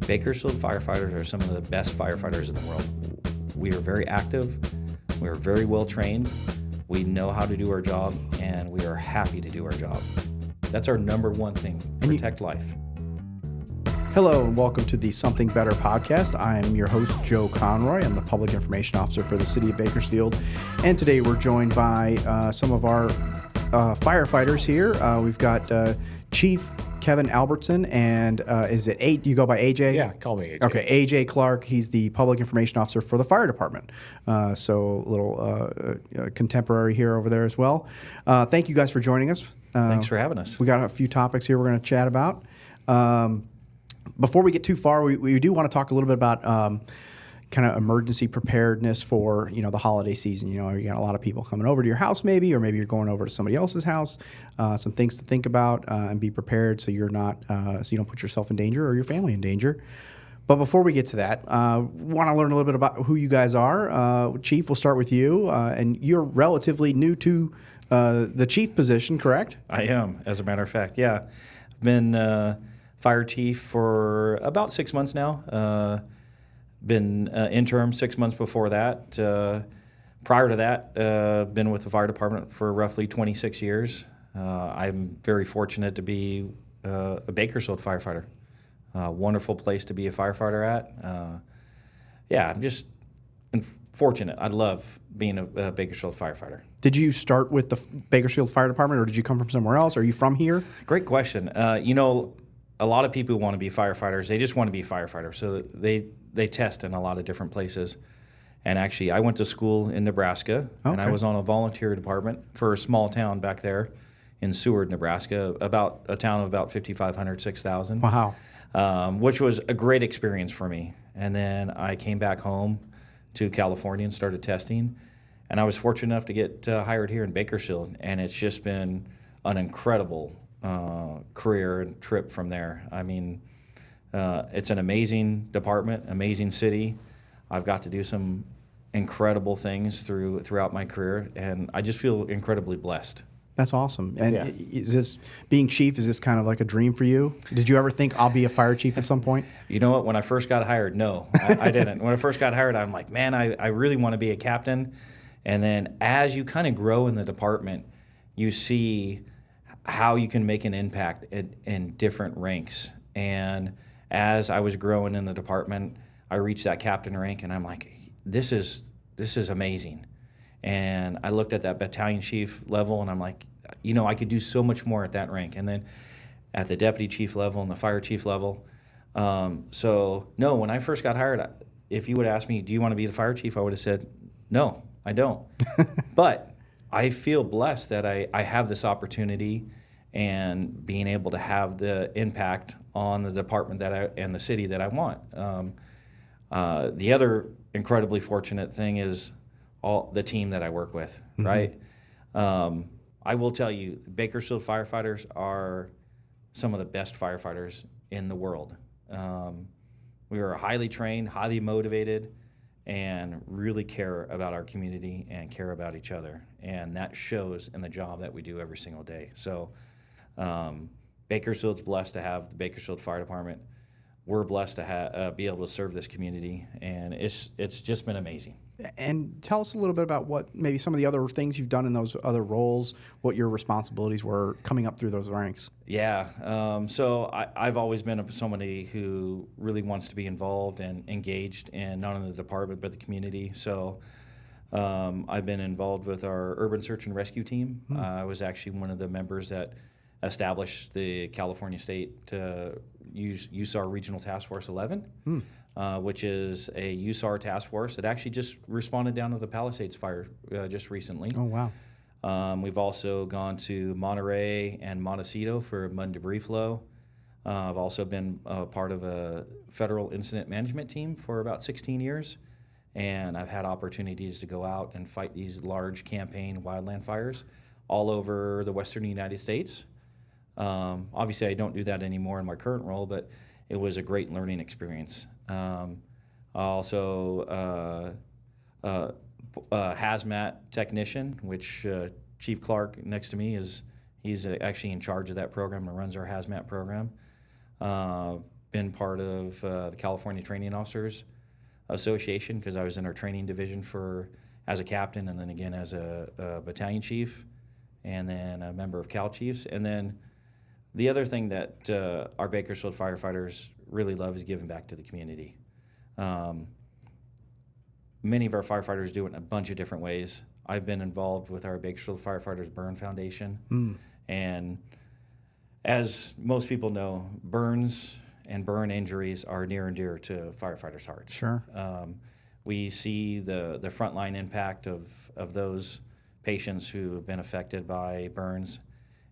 Bakersfield firefighters are some of the best firefighters in the world. We are very active, we are very well trained, we know how to do our job, and we are happy to do our job. That's our number one thing, protect life. Hello and welcome to the Something Better podcast. I'm your host, Joe Conroy. I'm the Public Information Officer for the City of Bakersfield. And today we're joined by some of our firefighters here. We've got Chief Kevin Albertson and is it you go by AJ? Yeah, call me AJ. Okay, AJ Clark. He's the Public Information Officer for the Fire Department. So a little contemporary here over there as well. Thank you guys for joining us. Thanks for having us. We got a few topics here we're going to chat about. Before we get too far, we do want to talk a little bit about kind of emergency preparedness for the holiday season. You got a lot of people coming over to your house, maybe you're going over to somebody else's house. Some things to think about and be prepared so you're not so you don't put yourself in danger or your family in danger. But before we get to that, want to learn a little bit about who you guys are. Chief, we'll start with you, and you're relatively new to the chief position, correct? I am, as a matter of fact. Yeah, I've been fire chief for about 6 months now. Been interim 6 months before that. Prior to that, been with the fire department for roughly 26 years. I'm very fortunate to be a Bakersfield firefighter. Wonderful place to be a firefighter at. I'm just fortunate. I love being a Bakersfield firefighter. Did you start with the Bakersfield Fire Department, or did you come from somewhere else? Are you from here? Great question. A lot of people want to be firefighters. They just want to be firefighters. So they test in a lot of different places. And actually, I went to school in Nebraska, and I was on a volunteer department for a small town back there in Seward, Nebraska, about a town of about 5,500, 6,000. Wow. Which was a great experience for me. And then I came back home to California and started testing. And I was fortunate enough to get hired here in Bakersfield. And it's just been an incredible career and trip from there. I mean, it's an amazing department, amazing city. I've got to do some incredible things throughout my career, and I just feel incredibly blessed. That's awesome. And Is this being chief? Is this kind of like a dream for you? Did you ever think I'll be a fire chief at some point? You know what? When I first got hired, no, I didn't. When I first got hired, I'm like, man, I really want to be a captain. And then as you kind of grow in the department, you see how you can make an impact in different ranks. And as I was growing in the department, I reached that captain rank, and I'm like, this is amazing. And I looked at that battalion chief level, and I'm like, I could do so much more at that rank. And then at the deputy chief level and the fire chief level. So no, when I first got hired, if you would ask me, do you want to be the fire chief? I would have said, no, I don't. But I feel blessed that I have this opportunity and being able to have the impact on the department and the city that I want. The other incredibly fortunate thing is all the team that I work with, right? I will tell you, Bakersfield firefighters are some of the best firefighters in the world. We are highly trained, highly motivated, and really care about our community and care about each other. And that shows in the job that we do every single day. So Bakersfield's blessed to have the Bakersfield Fire Department. We're blessed to be able to serve this community, and it's just been amazing. And tell us a little bit about what maybe some of the other things you've done in those other roles, what your responsibilities were coming up through those ranks. Yeah, so I've always been somebody who really wants to be involved and engaged in not only the department but the community. So I've been involved with our urban search and rescue team. I was actually one of the members that established the California State USAR Regional Task Force 11, which is a USAR task force that actually just responded down to the Palisades fire just recently. Oh, wow. We've also gone to Monterey and Montecito for mud and debris flow. I've also been part of a federal incident management team for about 16 years, and I've had opportunities to go out and fight these large campaign wildland fires all over the western United States. Obviously, I don't do that anymore in my current role, but it was a great learning experience. Also, hazmat technician, which Chief Clark next to me he's actually in charge of that program and runs our hazmat program. been part of the California Training Officers Association because I was in our training division as a captain, and then again as a battalion chief, and then a member of Cal Chiefs. And then the other thing that our Bakersfield firefighters really love is giving back to the community. Many of our firefighters do it in a bunch of different ways. I've been involved with our Bakersfield Firefighters Burn Foundation, and as most people know, burns and burn injuries are near and dear to firefighters' hearts. Sure. We see the frontline impact of those patients who have been affected by burns,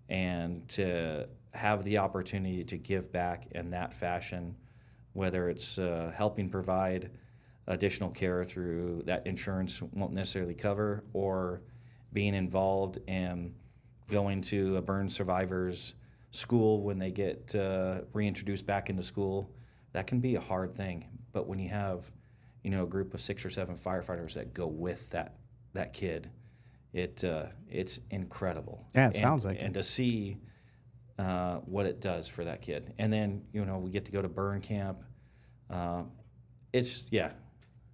and to have the opportunity to give back in that fashion, whether it's helping provide additional care through that insurance won't necessarily cover, or being involved in going to a burn survivors school when they get reintroduced back into school, that can be a hard thing. But when you have, a group of 6 or 7 firefighters that go with that kid, it's incredible. Yeah, it sounds like it. And to see what it does for that kid. And then, we get to go to burn camp. It's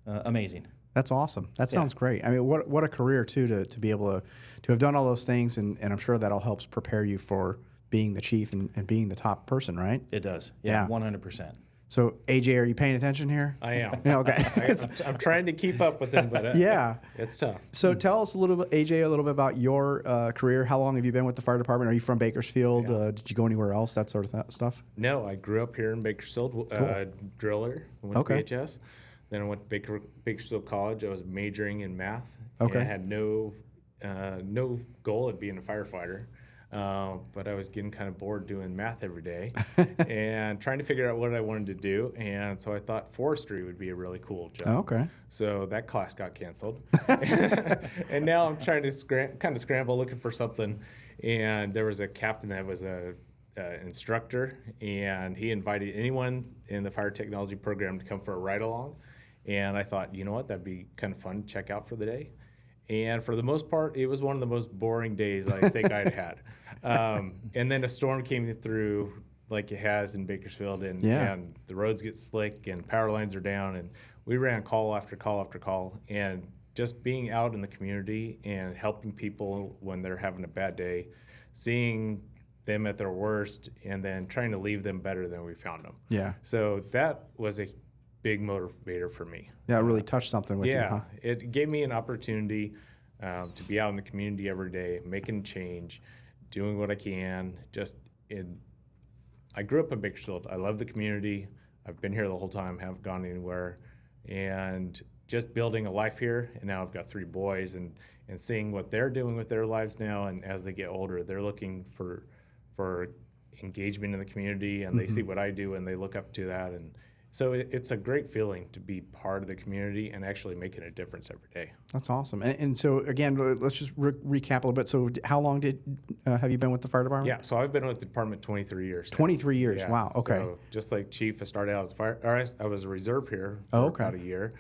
amazing. That's awesome. That sounds great. I mean, what a career too, to be able to have done all those things, and I'm sure that all helps prepare you for being the chief and being the top person, right? It does. Yeah. 100%. So AJ, are you paying attention here? I am. Yeah, okay. I'm trying to keep up with him, but it's tough. So tell us a little bit, AJ, a little bit about your career. How long have you been with the fire department? Are you from Bakersfield? Yeah. Did you go anywhere else? That sort of stuff. No, I grew up here in Bakersfield. Driller. Went to BHS. Then I went to Bakersfield College. I was majoring in math. Okay. And I had no goal of being a firefighter. But I was getting kind of bored doing math every day and trying to figure out what I wanted to do. And so I thought forestry would be a really cool job. Okay. So that class got canceled. And now I'm trying to scramble looking for something. And there was a captain that was a instructor, and he invited anyone in the fire technology program to come for a ride along. And I thought, you know what, that'd be kind of fun to check out for the day. And for the most part, it was one of the most boring days I think I'd had. And then a storm came through like it has in Bakersfield, and the roads get slick and power lines are down, and we ran call after call after call. And just being out in the community and helping people when they're having a bad day, seeing them at their worst, and then trying to leave them better than we found them. Yeah. So that was a big motivator for me. Yeah, it really touched something with you, huh? It gave me an opportunity to be out in the community every day, making change, doing what I can. I grew up in Bakersfield. I love the community. I've been here the whole time, haven't gone anywhere. And just building a life here, and now I've got 3 boys, and seeing what they're doing with their lives now, and as they get older, they're looking for engagement in the community, and they see what I do, and they look up to that. And so it's a great feeling to be part of the community and actually making a difference every day. That's awesome. And so, again, let's just recap a little bit. So how long have you been with the fire department? Yeah, so I've been with the department 23 years. 23 years, Yeah, wow, okay. So just like chief, I started out as I was a reserve here for about a year,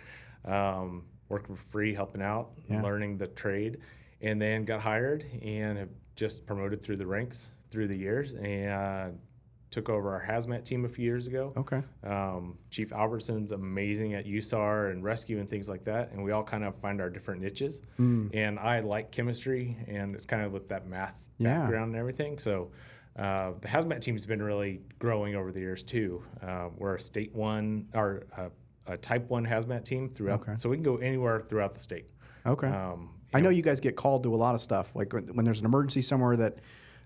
working for free, helping out, learning the trade, and then got hired and have just promoted through the ranks through the years, and took over our hazmat team a few years ago. Okay. Chief Albertson's amazing at USAR and rescue and things like that, and we all kind of find our different niches. And I like chemistry, and it's kind of with that math background and everything. So the hazmat team's been really growing over the years too. We're a state one, or a type 1 hazmat team throughout, so we can go anywhere throughout the state. Okay. I know you guys get called to a lot of stuff, like when there's an emergency somewhere that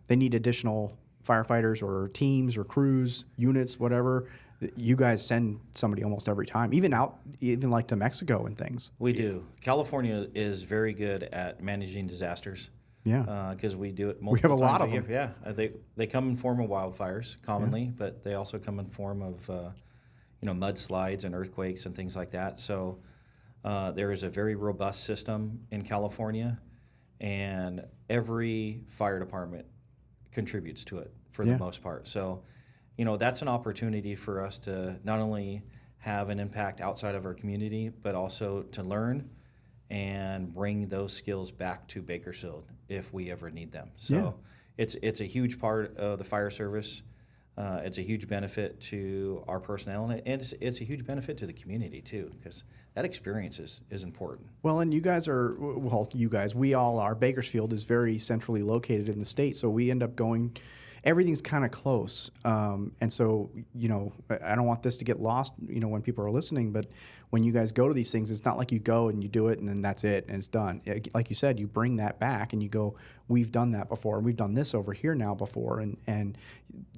they need additional firefighters or teams or crews, units, whatever. You guys send somebody almost every time, even like to Mexico and things. We do. California is very good at managing disasters. Yeah. Because we do it multiple We have a lot times of them. Yeah. They come in form of wildfires commonly, but they also come in form of mudslides and earthquakes and things like that. So there is a very robust system in California, and every fire department contributes to it for the most part. So, that's an opportunity for us to not only have an impact outside of our community, but also to learn and bring those skills back to Bakersfield if we ever need them. So it's a huge part of the fire service. It's a huge benefit to our personnel, and it's a huge benefit to the community too, because that experience is important. Well, and you guys are, well, you guys, we all are. Bakersfield is very centrally located in the state, so we end up going, everything's kind of close. And so, I don't want this to get lost, when people are listening, but when you guys go to these things, it's not like you go and you do it and then that's it and it's done. Like you said, you bring that back and you go, we've done that before and we've done this over here now before. And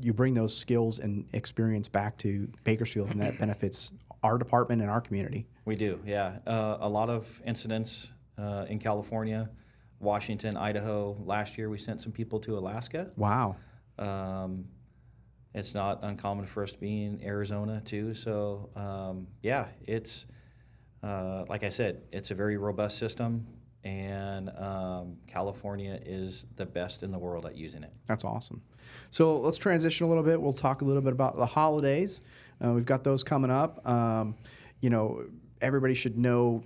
you bring those skills and experience back to Bakersfield, and that benefits our department and our community. We do, yeah. A lot of incidents in California, Washington, Idaho. Last year we sent some people to Alaska. Wow. It's not uncommon for us to be in Arizona too. So it's like I said, it's a very robust system, and California is the best in the world at using it. That's awesome. So let's transition a little bit. We'll talk a little bit about the holidays. We've got those coming up. Everybody should know,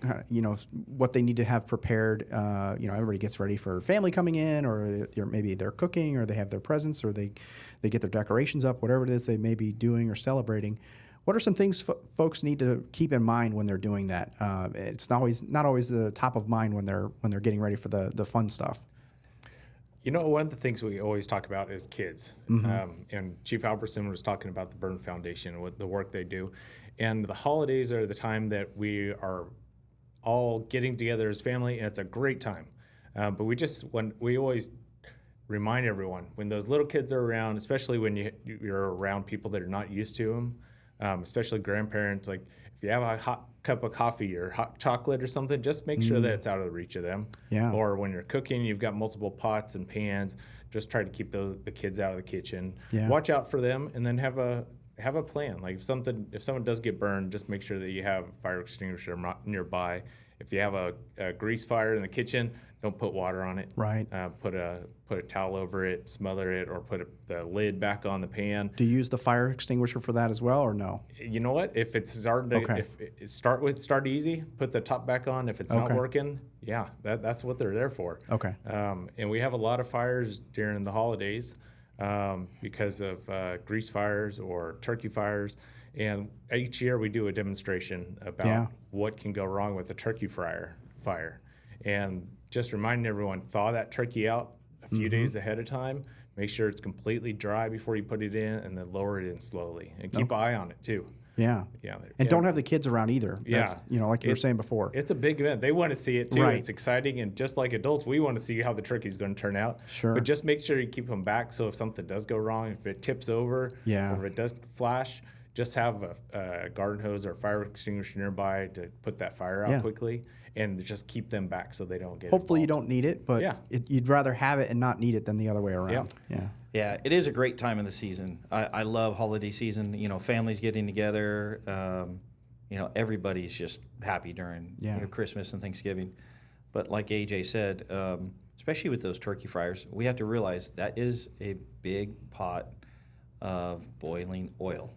what they need to have prepared. Everybody gets ready for family coming in, or maybe they're cooking, or they have their presents, or they get their decorations up, whatever it is they may be doing or celebrating. What are some things folks need to keep in mind when they're doing that? It's not always the top of mind when they're getting ready for the fun stuff. One of the things we always talk about is kids. Mm-hmm. And Chief Albertson was talking about the Burn Foundation and what the work they do. And the holidays are the time that we are all getting together as family, and it's a great time. But we always remind everyone, when those little kids are around, especially when you're around people that are not used to them, especially grandparents, like if you have a hot cup of coffee or hot chocolate or something, just make sure that it's out of the reach of them. Yeah. Or when you're cooking, you've got multiple pots and pans, just try to keep the kids out of the kitchen. Yeah. Watch out for them, and then have a plan. Like if someone does get burned, just make sure that you have a fire extinguisher nearby. If you have a grease fire in the kitchen, don't put water on it. Right. Put a towel over it, smother it, or put the lid back on the pan. Do you use the fire extinguisher for that as well, or no? You know what? If it's starting to, start easy, put the top back on. If it's not working, that's what they're there for. Okay. And we have a lot of fires during the holidays because of grease fires or turkey fires. And each year we do a demonstration about what can go wrong with the turkey fire. And just reminding everyone, thaw that turkey out a few days ahead of time. Make sure it's completely dry before you put it in, and then lower it in slowly. And keep an eye on it too. Yeah. And don't have the kids around either. That's, like you were saying before. It's a big event. They want to see it too. Right. It's exciting. And just like adults, we want to see how the turkey's going to turn out. Sure. But just make sure you keep them back, so if something does go wrong, if it tips over, or if it does flash, just have a garden hose or fire extinguisher nearby to put that fire out quickly, and just keep them back so they don't get Hopefully involved. You don't need it, but you'd rather have it and not need it than the other way around. Yeah, it is a great time of the season. I love holiday season. Families getting together. Everybody's just happy during Christmas and Thanksgiving. But like AJ said, especially with those turkey fryers, we have to realize that is a big pot of boiling oil.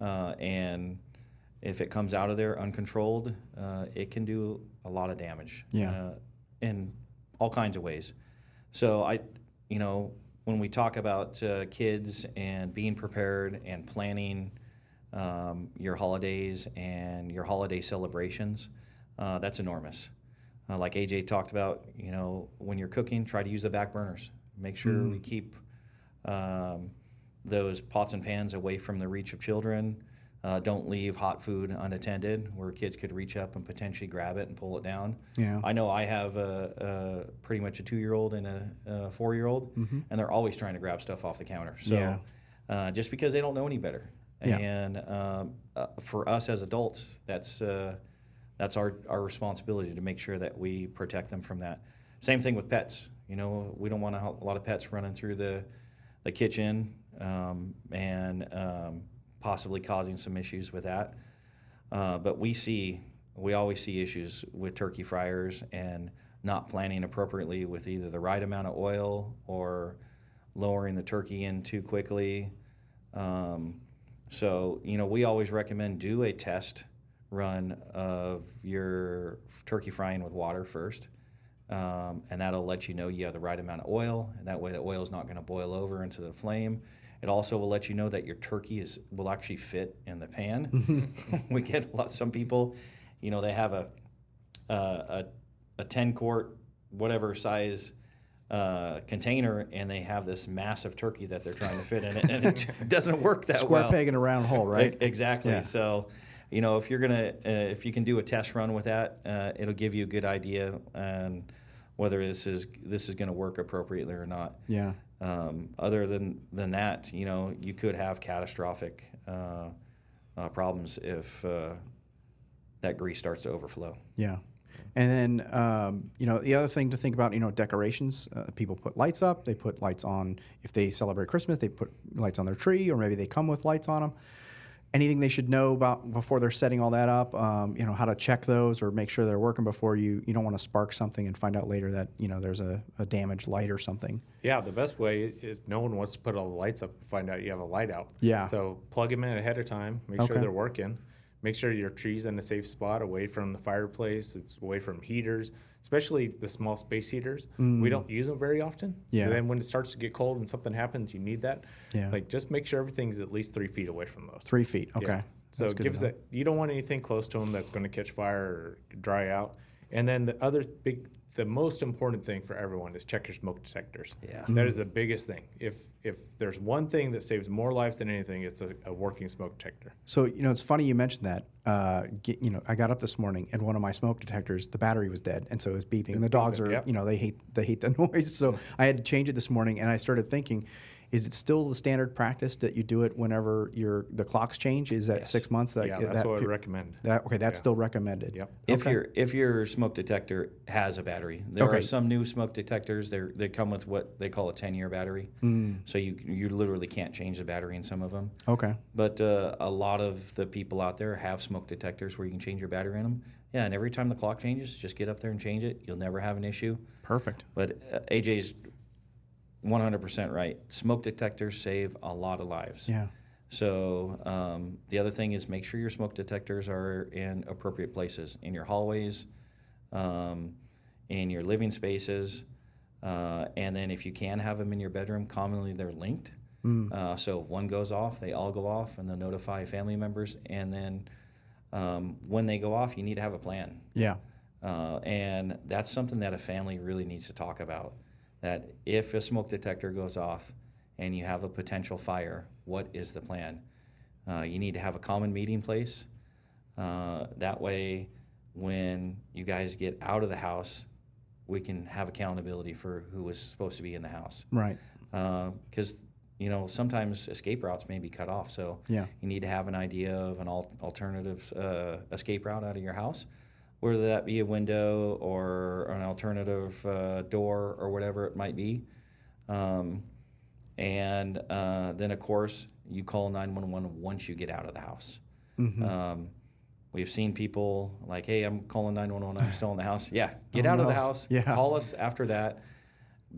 And if it comes out of there uncontrolled, it can do a lot of damage in all kinds of ways. So when we talk about kids and being prepared and planning your holidays and your holiday celebrations, that's enormous. Like AJ talked about, when you're cooking, try to use the back burners. Make sure we keep those pots and pans away from the reach of children. Don't leave hot food unattended where kids could reach up and potentially grab it and pull it down. Yeah. I know I have pretty much a 2-year-old and a 4-year-old, and they're always trying to grab stuff off the counter. So just because they don't know any better. Yeah. And for us as adults, that's our responsibility to make sure that we protect them from that. Same thing with pets. We don't want a lot of pets running through the kitchen and possibly causing some issues with that. But we always see issues with turkey fryers and not planning appropriately with either the right amount of oil or lowering the turkey in too quickly. So we always recommend do a test run of your turkey frying with water first. And that'll let you know you have the right amount of oil, and that way the oil is not going to boil over into the flame. It also will let you know that your turkey will actually fit in the pan. We get some people, they have a 10-quart, whatever size container, and they have this massive turkey that they're trying to fit in it, and it doesn't work that Square well. peg in a round hole, right? Exactly. Yeah. So, if you can do a test run with that, it'll give you a good idea on whether this is going to work appropriately or not. Yeah. Other than that, you could have catastrophic problems if that grease starts to overflow. Yeah. And then, the other thing to think about, decorations. People put lights up. They put lights on. If they celebrate Christmas, they put lights on their tree, or maybe they come with lights on them. Anything they should know about before they're setting all that up, how to check those or make sure they're working before you don't want to spark something and find out later that, there's a damaged light or something. Yeah, the best way is no one wants to put all the lights up and find out you have a light out. Yeah. So plug them in ahead of time, make sure they're working. Make sure your tree's in a safe spot away from the fireplace. It's away from heaters, especially the small space heaters. We don't use them very often. Yeah. And then when it starts to get cold and something happens, you need that. Yeah. Like, just make sure everything's at least 3 feet away from those. 3 feet. Okay. Yeah. So it gives that, you don't want anything close to them that's going to catch fire or dry out. And then the most important thing for everyone is check your smoke detectors. Yeah. That is the biggest thing. If there's one thing that saves more lives than anything, it's a working smoke detector. So, it's funny you mentioned that. I got up this morning and one of my smoke detectors, the battery was dead, and so it was beeping. And the dogs are, yep. they hate the noise. So I had to change it this morning, and I started thinking, is it still the standard practice that you do it whenever the clocks change? Is that 6 months? Yeah, that's what I recommend. That's still recommended. Yep. If your smoke detector has a battery, there are some new smoke detectors. They come with what they call a 10-year battery. So you literally can't change the battery in some of them. Okay. But a lot of the people out there have smoke detectors where you can change your battery in them. Yeah, and every time the clock changes, just get up there and change it. You'll never have an issue. Perfect. But AJ's 100% right. Smoke detectors save a lot of lives. Yeah. So the other thing is make sure your smoke detectors are in appropriate places, in your hallways, in your living spaces, and then if you can have them in your bedroom, commonly they're linked. So if one goes off, they all go off, and they'll notify family members. And then when they go off, you need to have a plan. Yeah. And that's something that a family really needs to talk about. That if a smoke detector goes off and you have a potential fire, what is the plan? You need to have a common meeting place. That way, when you guys get out of the house, we can have accountability for who was supposed to be in the house. Right. Because sometimes escape routes may be cut off. So Yeah. you need to have an idea of an alternative escape route out of your house, whether that be a window or an alternative door or whatever it might be. And then, of course, you call 911 once you get out of the house. We've seen people like, hey, I'm calling 911, I'm still in the house. Yeah, get out of the house, call us after that,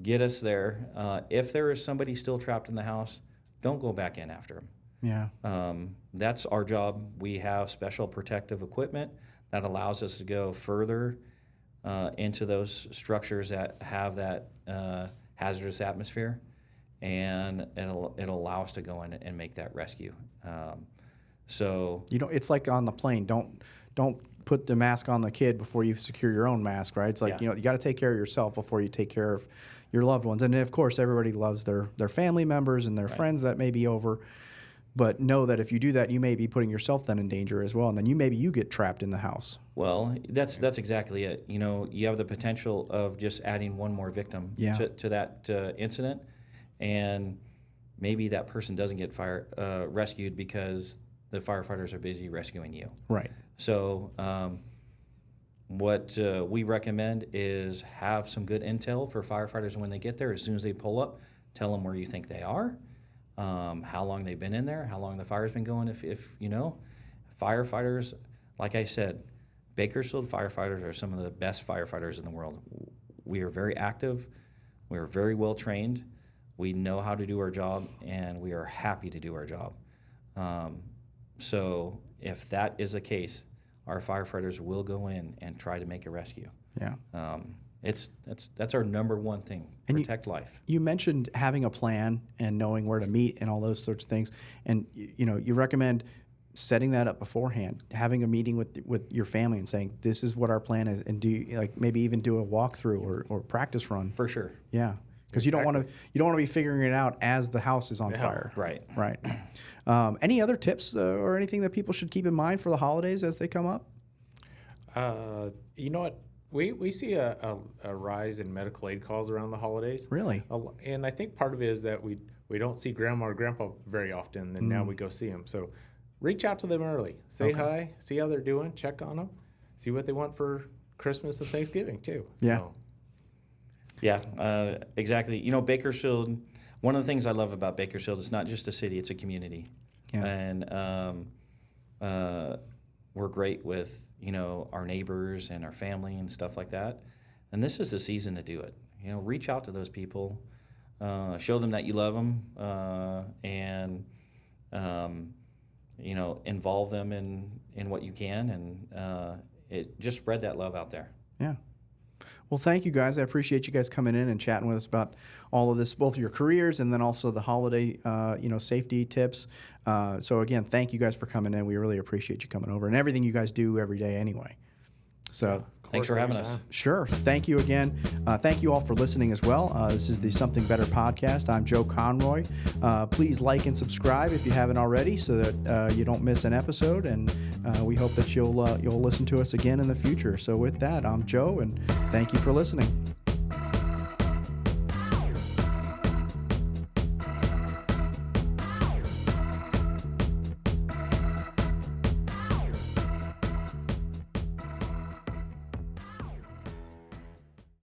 get us there. If there is somebody still trapped in the house, don't go back in after them. Yeah. That's our job. We have special protective equipment that allows us to go further into those structures that have that hazardous atmosphere, and it'll allow us to go in and make that rescue. So it's like on the plane. Don't put the mask on the kid before you secure your own mask, right? It's like, you got to take care of yourself before you take care of your loved ones. And of course, everybody loves their family members and their friends that may be over. But know that if you do that, you may be putting yourself then in danger as well, and then you get trapped in the house. Well, that's exactly it. You have the potential of just adding one more victim to that incident, and maybe that person doesn't get rescued because the firefighters are busy rescuing you. Right. So what we recommend is have some good intel for firefighters when they get there. As soon as they pull up, tell them where you think they are. How long they've been in there, how long the fire's been going. If firefighters, like I said, Bakersfield firefighters are some of the best firefighters in the world. We are very active, we are very well trained, we know how to do our job, and we are happy to do our job. So if that is the case, our firefighters will go in and try to make a rescue. Yeah. That's our number one thing. And protect life. You mentioned having a plan and knowing where to meet and all those sorts of things. And you recommend setting that up beforehand, having a meeting with your family and saying, this is what our plan is, and maybe even do a walkthrough or practice run. For sure. Yeah. Because you don't want to be figuring it out as the house is on fire. Right. Right. Any other tips or anything that people should keep in mind for the holidays as they come up? You know what? We see a rise in medical aid calls around the holidays. Really? And I think part of it is that we don't see grandma or grandpa very often, and now we go see them. So reach out to them early. Say hi, see how they're doing, check on them, see what they want for Christmas and Thanksgiving too. Yeah. So. Yeah, exactly. Bakersfield, one of the things I love about Bakersfield, it's not just a city, it's a community. Yeah. And we're great with, our neighbors and our family and stuff like that. And this is the season to do it. Reach out to those people, show them that you love them, and, involve them in what you can, and just spread that love out there. Yeah. Well, thank you guys. I appreciate you guys coming in and chatting with us about all of this, both your careers and then also the holiday, safety tips. So again, thank you guys for coming in. We really appreciate you coming over and everything you guys do every day anyway. So thanks for having us. Sure. Thank you again. Thank you all for listening as well. This is the Something Better podcast. I'm Joe Conroy. Please like and subscribe if you haven't already so that you don't miss an episode. And we hope that you'll listen to us again in the future. So with that, I'm Joe, and thank you for listening.